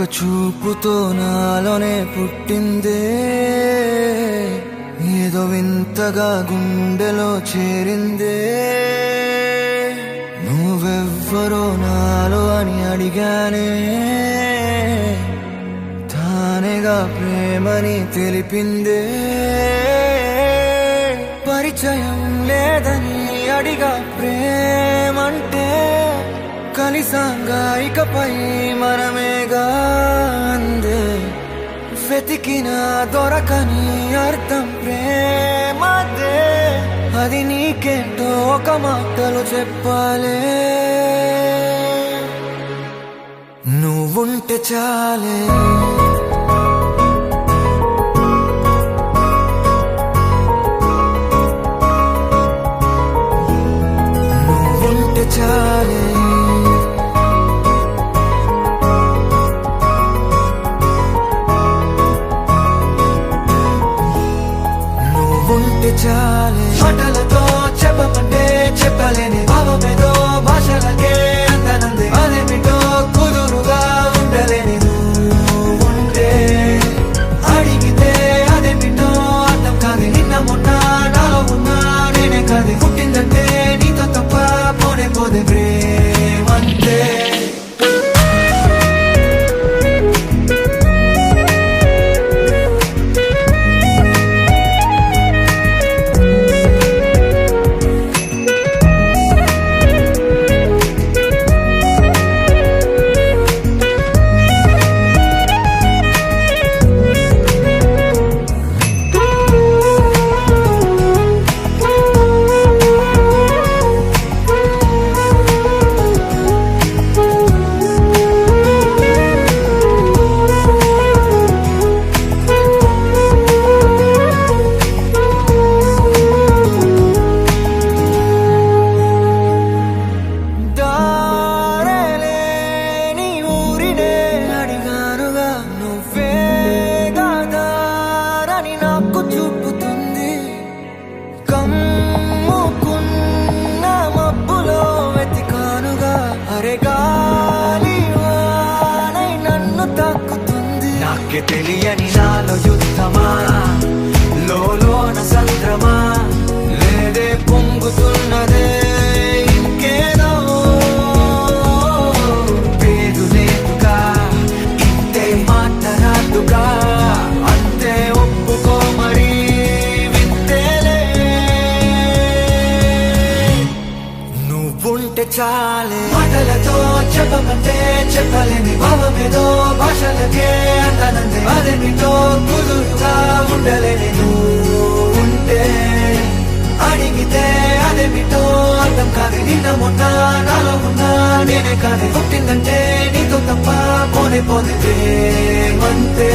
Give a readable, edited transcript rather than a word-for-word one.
ఒక్క చూపుతో నాలోనే పుట్టిందే, ఏదో వింతగా గుండెలో చేరిందే. నువ్వెవ్వరో నాలో అని అడిగానే, తానేగా ప్రేమని తెలిపిందే. పరిచయం లేదని అడిగా ప్రేమంటే, కలిసాంగా ఇకపై మనమేగా అందే. వెతికినా దొరకని అర్థం ప్రేమదే, అది నీకేంటో ఒక మాటలో చెప్పాలే. నువ్వుంటే చాలే, నువ్వుంటే చాలే, నువ్వుంటే చాలే. మాటలతో చెప్పమంటే చెప్పలేని భావమేదో భాషలకే అందనంది. అదేమిటో కుదురుగా ఉండలేని నువ్వుంటే, అడిగితే అదేమిటో అర్థం కాదు. నిన్న మొన్న నాలో ఉన్నా నేనే కాదు. పుట్టిందంటే నీతో తప్ప పోనే పోదే ప్రేమంతే. కమ్ముకున్న మబ్బులో వెతికానుగా, అరే గాలి వానై నన్ను తాకుతుంది. నాకే తెలియని నాలో యుద్ధమా, లోన సంద్రమా, లేదే పొంగుతున్నదే ఇంకేదో. పేరు లేదుగా, ఇంతే మాట్లాడుగా, అంతే ఒప్పుకో మరి. నువ్వుంటే చాలే, మాటలతో చెప్పమంటే చెప్పలేని భావమేదో భాషలకే అందనంది. అదేమిటో కుదురుగా ఉండలేని నువ్వుంటే, అడిగితే అదేమిటో అర్థం కాదు. నిన్న మొన్న నాలో ఉన్నా నేనే కాదు. పుట్టిందంటే నీతో తప్ప పోనే పోతే ప్రేమంతే.